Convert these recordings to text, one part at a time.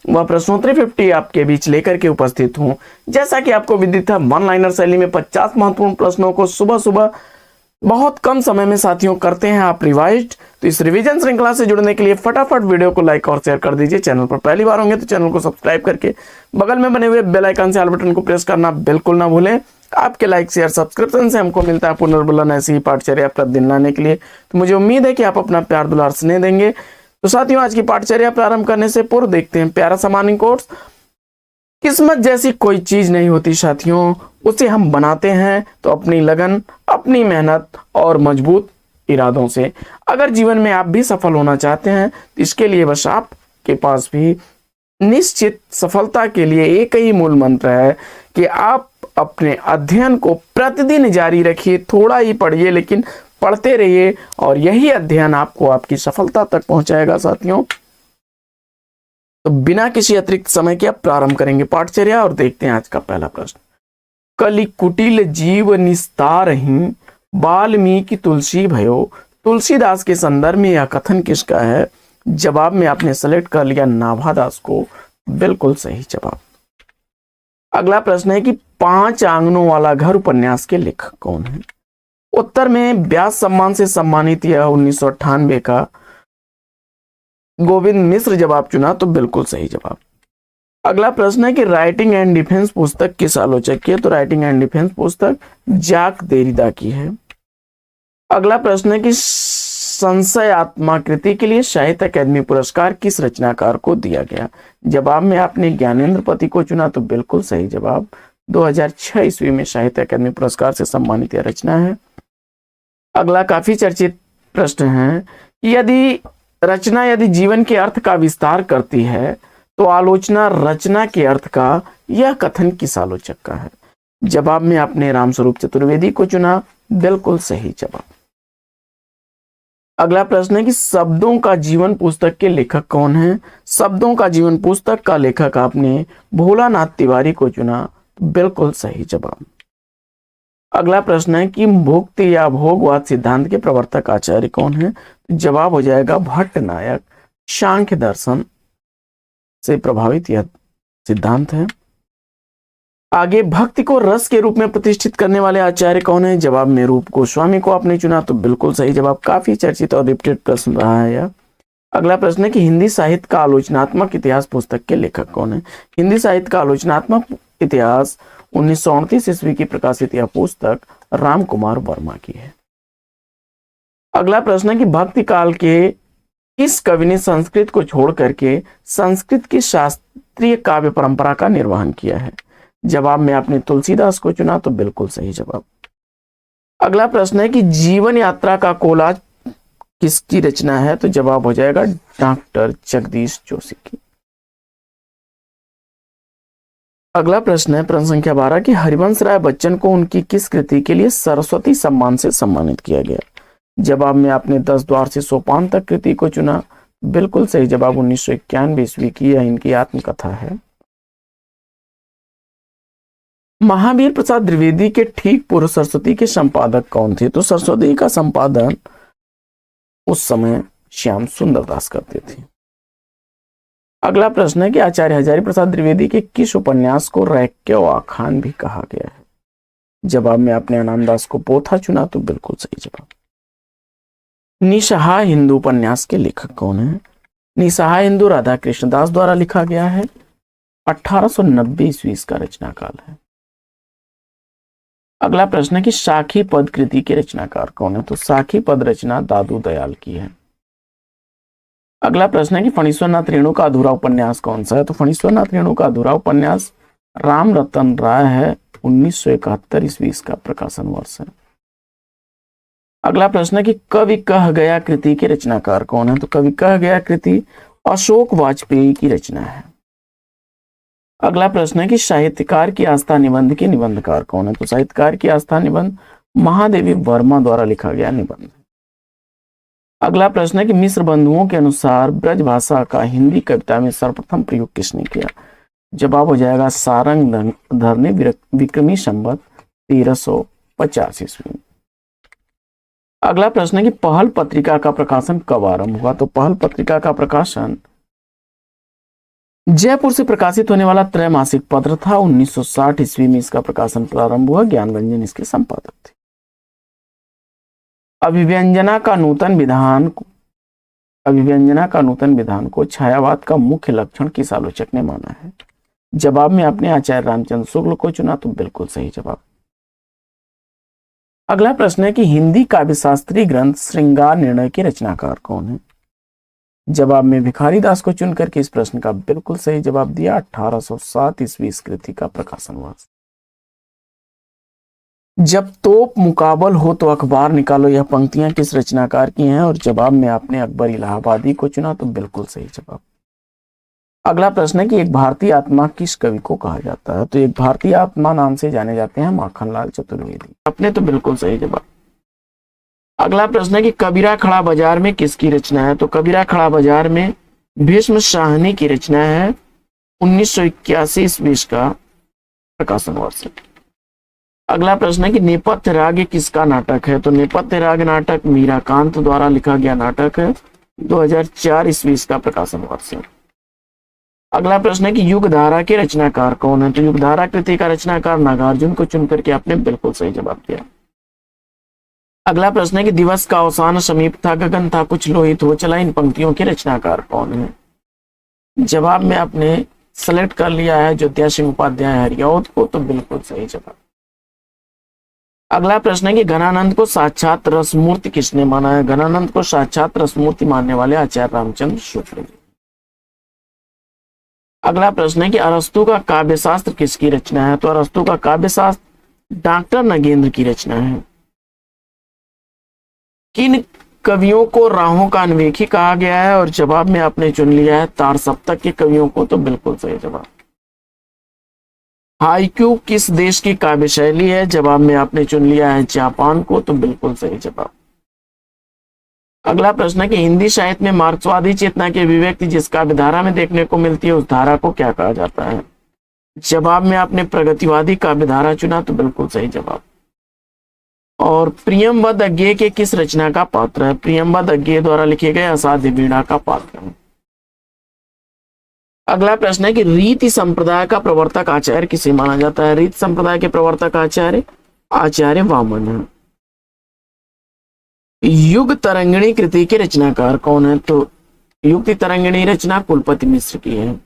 वह प्रश्नोत्तरी 50 आपके बीच लेकर के उपस्थित हूं। जैसा कि आपको विदित है, वन लाइनर शैली में 50 महत्वपूर्ण प्रश्नों को सुबह सुबह बहुत कम समय में साथियों करते हैं आप रिवाइज्ड। तो इस रिवीजन श्रृंखला से जुड़ने के लिए फटाफट वीडियो को लाइक और शेयर कर दीजिए। चैनल पर पहली बार होंगे तो चैनल को सब्सक्राइब करके बगल में बने हुए बेल आइकन से ऑल बटन को प्रेस करना बिल्कुल ना भूलें। आपके लाइक शेयर सब्सक्रिप्शन से हमको मिलता है पुनर्बुलन ऐसी ही पाठचर्या प्रतिदिन लाने के लिए। तो मुझे उम्मीद है कि आप अपना प्यार दुलार स्नेह देंगे। तो साथियों, आज की पाठचर्या प्रारंभ करने से पूर्व देखते हैं प्यारा सा मॉर्निंग कोट्स। किस्मत जैसी कोई चीज नहीं होती साथियों, उसे हम बनाते हैं तो अपनी लगन, अपनी मेहनत और मजबूत इरादों से। अगर जीवन में आप भी सफल होना चाहते हैं तो इसके लिए बस आपके पास भी निश्चित सफलता के लिए एक ही मूल मंत्र है कि आप अपने अध्ययन को प्रतिदिन जारी रखिए। थोड़ा ही पढ़िए लेकिन पढ़ते रहिए और यही अध्ययन आपको आपकी सफलता तक पहुंचाएगा साथियों। तो बिना किसी अतिरिक्त समय के अब प्रारंभ करेंगे पाठचर्या और देखते हैं आज का पहला प्रश्न। कलि कुटिल जीव निस्तारहि वाल्मीकि तुलसी भयो। तुलसीदास के संदर्भ में यह कथन किसका है? जवाब में आपने सेलेक्ट कर लिया नाभादास को, बिल्कुल सही जवाब। अगला प्रश्न है कि 5 आंगनों वाला घर उपन्यास के लेखक कौन है? उत्तर में व्यास सम्मान से सम्मानित यह 1998 का गोविंद मिश्र जवाब चुना, तो बिल्कुल सही जवाब। अगला प्रश्न है कि राइटिंग एंड डिफेंस पुस्तक किस आलोचक की है? तो राइटिंग एंड डिफेंस पुस्तक जाक देरिदा की है। अगला प्रश्न है कि संशयात्माकृति के लिए साहित्य अकादमी पुरस्कार किस रचनाकार को दिया गया? जवाब में आपने ज्ञानेंद्र पति को चुना, तो बिल्कुल सही जवाब। 2006 ईस्वी में साहित्य अकादमी पुरस्कार से सम्मानित यह रचना है। अगला काफी चर्चित प्रश्न है कि यदि जीवन के अर्थ का विस्तार करती है तो आलोचना रचना के अर्थ का यह कथन किस आलोचक का है? जवाब में आपने रामस्वरूप चतुर्वेदी को चुना, बिल्कुल सही जवाब। अगला प्रश्न है कि शब्दों का जीवन पुस्तक के लेखक कौन है? शब्दों का जीवन पुस्तक का लेखक आपने भोलानाथ तिवारी को चुना, बिल्कुल सही जवाब। अगला प्रश्न है कि भुक्ति या भोगवाद सिद्धांत के प्रवर्तक आचार्य कौन है? जवाब हो जाएगा भट्टनायक। सांख्य दर्शन से प्रभावित यह सिद्धांत है। आगे भक्ति को रस के रूप में प्रतिष्ठित करने वाले आचार्य कौन है? जवाब में रूप गोस्वामी को आपने चुना, तो बिल्कुल सही जवाब। काफी चर्चित और रिपीटेड प्रश्न रहा है यह। अगला प्रश्न है कि हिंदी साहित्य का आलोचनात्मक इतिहास पुस्तक के लेखक कौन है? हिंदी साहित्य का आलोचनात्मक इतिहास 1938 ईस्वी की प्रकाशित यह पुस्तक राम कुमार वर्मा की है। अगला प्रश्न है कि भक्ति काल के किस कवि ने संस्कृत को छोड़ करके संस्कृत की शास्त्रीय काव्य परंपरा का निर्वहन किया है? जवाब में आपने तुलसीदास को चुना, तो बिल्कुल सही जवाब। अगला प्रश्न है कि जीवन यात्रा का कोलाज किसकी रचना है? तो जवाब हो जाएगा डॉक्टर जगदीश जोशी की। अगला प्रश्न है प्रश्न संख्या 12 कि हरिवंश राय बच्चन को उनकी किस कृति के लिए सरस्वती सम्मान से सम्मानित किया गया? जवाब में आपने 10 द्वार से सोपान तक कृति को चुना, बिल्कुल सही जवाब। 1991 ईस्वी की यह इनकी आत्मकथा है। महावीर प्रसाद द्विवेदी के ठीक पूर्व सरस्वती के संपादक कौन थे? तो सरस्वती का संपादन उस समय श्याम सुंदर दास करते थे। अगला प्रश्न है कि आचार्य हजारी प्रसाद द्विवेदी के किस उपन्यास को रैक्य आखान भी कहा गया है? जवाब में आपने अनामदास को पोथा चुना, तो बिल्कुल सही जवाब। निसहाय हिंदू उपन्यास के लेखक कौन है? निसहाय हिंदू राधा कृष्ण दास द्वारा लिखा गया है। 1890 ईस्वी इसका रचना काल है। अगला प्रश्न है कि साखी पद कृति के रचनाकार कौन है? तो साखी पद रचना दादू दयाल की है। अगला प्रश्न है कि फणीश्वरनाथ रेणु का अधूरा उपन्यास कौन सा है? तो फणीश्वरनाथ रेणु का अधूरा उपन्यास राम रतन राय है। 1971 ईस्वी इसका प्रकाशन वर्ष है। अगला प्रश्न है कि कवि कह गया कृति के रचनाकार कौन है? तो कवि कह गया कृति अशोक वाजपेयी की रचना है। अगला प्रश्न है कि साहित्यकार की आस्था निबंध के निबंधकार कौन है? तो साहित्यकार की आस्था निबंध महादेवी वर्मा द्वारा लिखा गया निबंध। अगला प्रश्न है कि मिश्र बंधुओं के अनुसार ब्रज भाषा का हिंदी कविता में सर्वप्रथम प्रयोग किसने किया? जवाब हो जाएगा सारंग धरने विक्रमी संवत 1350 ईस्वी। अगला प्रश्न है कि पहल पत्रिका का प्रकाशन कब आरंभ हुआ? तो पहल पत्रिका का प्रकाशन जयपुर से प्रकाशित होने वाला त्रैमासिक पत्र था। 1960 ईस्वी में इसका प्रकाशन प्रारंभ हुआ। ज्ञानरंजन इसके संपादक थे। अभिव्यंजना का नूतन विधान को छायावाद का मुख्य लक्षण किस आलोचक ने माना है? जवाब में आपने आचार्य रामचंद्र शुक्ल को चुना, तो बिल्कुल सही जवाब। अगला प्रश्न है कि हिंदी काव्यशास्त्रीय ग्रंथ श्रृंगार निर्णय के रचनाकार कौन है? जवाब में भिखारी दास को चुन करके इस प्रश्न का बिल्कुल सही जवाब दिया। 1807 ईस्वी इस कृति का प्रकाशन हुआ। जब तोप मुकाबल हो तो अखबार निकालो, यह पंक्तियां किस रचनाकार की हैं? और जवाब में आपने अकबर इलाहाबादी को चुना, तो बिल्कुल सही जवाब। अगला प्रश्न है कि एक भारतीय आत्मा किस कवि को कहा जाता है? तो एक भारतीय आत्मा नाम से जाने जाते हैं माखनलाल चतुर्वेदी। आपने तो बिल्कुल सही जवाब। अगला प्रश्न है कि कबीरा खड़ा बाजार में किसकी रचना है? तो कबीरा खड़ा बाजार में भीष्म शाहनी की रचना है। 1981 ईस्वी का प्रकाशन वर्ष। अगला प्रश्न है कि नेपथ्य राग किसका नाटक है? तो नेपथ्य राग नाटक मीराकांत द्वारा लिखा गया नाटक है। 2004 ईस्वी का प्रकाशन वर्ष है। अगला प्रश्न है कि युगधारा के रचनाकार कौन है? तो युगधारा कृति का रचनाकार नागार्जुन को चुनकर के आपने बिल्कुल सही जवाब दिया। अगला प्रश्न है कि दिवस का अवसान समीप था, गगन था कुछ लोहित हो चला, इन पंक्तियों के रचनाकार कौन है? जवाब में आपने सेलेक्ट कर लिया है ज्योतिया सिंह उपाध्याय हरिऔध को, तो बिल्कुल सही जवाब। अगला प्रश्न है कि घनानंद को साक्षात रसमूर्ति किसने माना है? घनानंद को साक्षात रसमूर्ति मानने वाले आचार्य रामचंद्र शुक्ल जी। अगला प्रश्न है कि अरस्तु का काव्यशास्त्र किसकी रचना है? तो अरस्तु का काव्यशास्त्र डॉक्टर नगेंद्र की रचना है। किन कवियों को राहों का अन्वेषी कहा गया है? और जवाब में आपने चुन लिया है तार सप्तक के कवियों को, तो बिल्कुल सही जवाब। हाइक्यू किस देश की काव्य शैली है? जवाब में आपने चुन लिया है जापान को, तो बिल्कुल सही जवाब। अगला प्रश्न है कि हिंदी साहित्य में मार्क्सवादी चेतना की अभिव्यक्ति जिस काव्य धारा में देखने को मिलती है उस धारा को क्या कहा जाता है? जवाब में आपने प्रगतिवादी काव्य धारा चुना, तो बिल्कुल सही जवाब। और प्रियमवद अज्ञेय के किस रचना का पात्र है? प्रियमवद अज्ञेय द्वारा लिखे गए असाध्य वीणा का पात्र है। अगला प्रश्न है कि रीति संप्रदाय का प्रवर्तक आचार्य किसे माना जाता है? रीति संप्रदाय के प्रवर्तक आचार्य वामन है। युग तरंगिणी कृति के रचनाकार कौन है? तो युक्ति तरंगिणी रचना कुलपति मिश्र की है।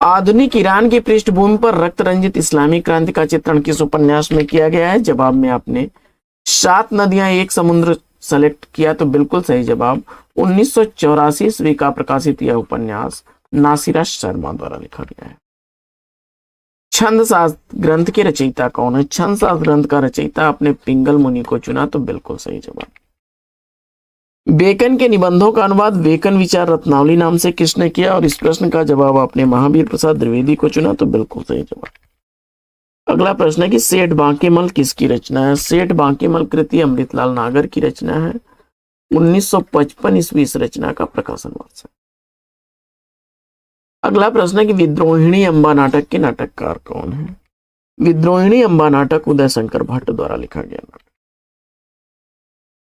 आधुनिक ईरान की पृष्ठभूमि पर रक्त रंजित इस्लामी क्रांति का चित्रण किस उपन्यास में किया गया है? जवाब में आपने 7 नदियां एक समुद्र सेलेक्ट किया, तो बिल्कुल सही जवाब। 1984 ईस्वी का प्रकाशित यह उपन्यास नासिरा शर्मा द्वारा लिखा गया है। छंद शास्त्र ग्रंथ के रचयिता कौन है? छंद शास्त्र ग्रंथ का रचयिता आपने पिंगल मुनि को चुना, तो बिल्कुल सही जवाब। बेकन के निबंधों का अनुवाद बेकन विचार रत्नावली नाम से किसने किया? और इस प्रश्न का जवाब आपने महावीर प्रसाद द्विवेदी को चुना, तो बिल्कुल सही जवाब। अगला प्रश्न है कि सेठ बांकेमल किसकी रचना है? सेठ बांकेमल कृति अमृतलाल नागर की रचना है। 1955 ईस्वी इस रचना का प्रकाशन वर्ष है। अगला प्रश्न है कि विद्रोहिणी अम्बा नाटक के नाटककार कौन है? विद्रोहिणी अम्बा नाटक उदय शंकर भट्ट द्वारा लिखा गया नाटक।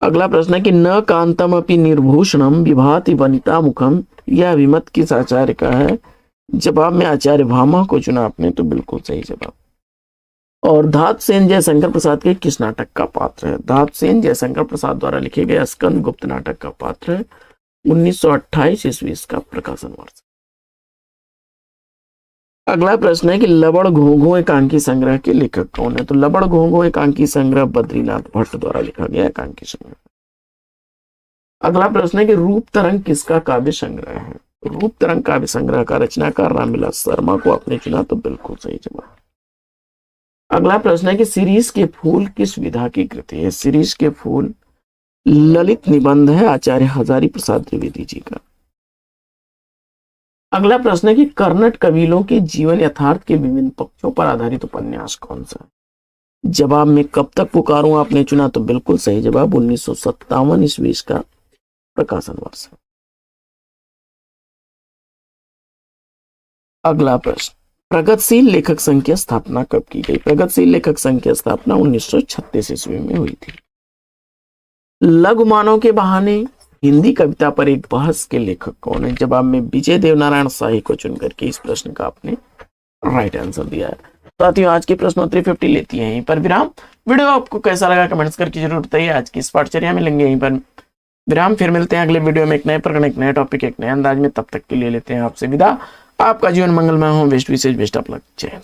अगला प्रश्न है कि न कांतम अपि निर्भूषणम विभाति वनिता मुखम, यह अभिमत किस आचार्य का है? जवाब में आचार्य भामा को चुना आपने, तो बिल्कुल सही जवाब। और धात सेन जयशंकर प्रसाद के किस नाटक का पात्र है? धात सेन जयशंकर प्रसाद द्वारा लिखे गए स्कंद गुप्त नाटक का पात्र है। 1928 ईस्वी का प्रकाशन वर्ष। अगला प्रश्न है कि लबड़ घोंघो एकांकी संग्रह के लेखक कौन है? तो लबड़ घोंघो एकांकी संग्रह बद्रीनाथ भट्ट द्वारा लिखा गया एकांकी संग्रह। अगला प्रश्न है कि रूप तरंग किसका काव्य संग्रह है? रूप तरंग काव्य संग्रह का रचनाकार रामविलास शर्मा को आपने चुना, तो बिल्कुल सही जवाब। अगला प्रश्न है कि शिरीष के फूल किस विधा की कृति है? शिरीष के फूल ललित निबंध है आचार्य हजारी प्रसाद द्विवेदी जी का। अगला प्रश्न है कि कर्नट कबीलों के जीवन यथार्थ के विभिन्न पक्षों पर आधारित उपन्यास कौन सा है? जवाब में कब तक पुकारूं आपने चुना, तो बिल्कुल सही जवाब। 1957 ईस्वी का प्रकाशन वर्ष है। अगला प्रश्न, प्रगतिशील लेखक संघ की स्थापना कब की गई? प्रगतिशील लेखक संघ की स्थापना 1936 ईस्वी में हुई थी। लघु मानव के बहाने हिंदी कविता पर एक बहस के लेखक कौन है? जवाब में विजय देवनारायण शाही को चुनकर के इस प्रश्न का आपने राइट आंसर दिया है। साथियों आज की प्रश्नोत्तरी 50 लेती है यहीं पर विराम। वीडियो आपको कैसा लगा कमेंट्स करके जरूर बताइए। आज की इस पाठचर्या में लेंगे यहीं पर विराम, फिर मिलते हैं अगले वीडियो में एक नए प्रकरण, एक नए टॉपिक, एक नए अंदाज में। तब तक के लिए लेते हैं आपसे विदा। आपका जीवन मंगलमय हो। Best wishes, best of luck. जय हिंद।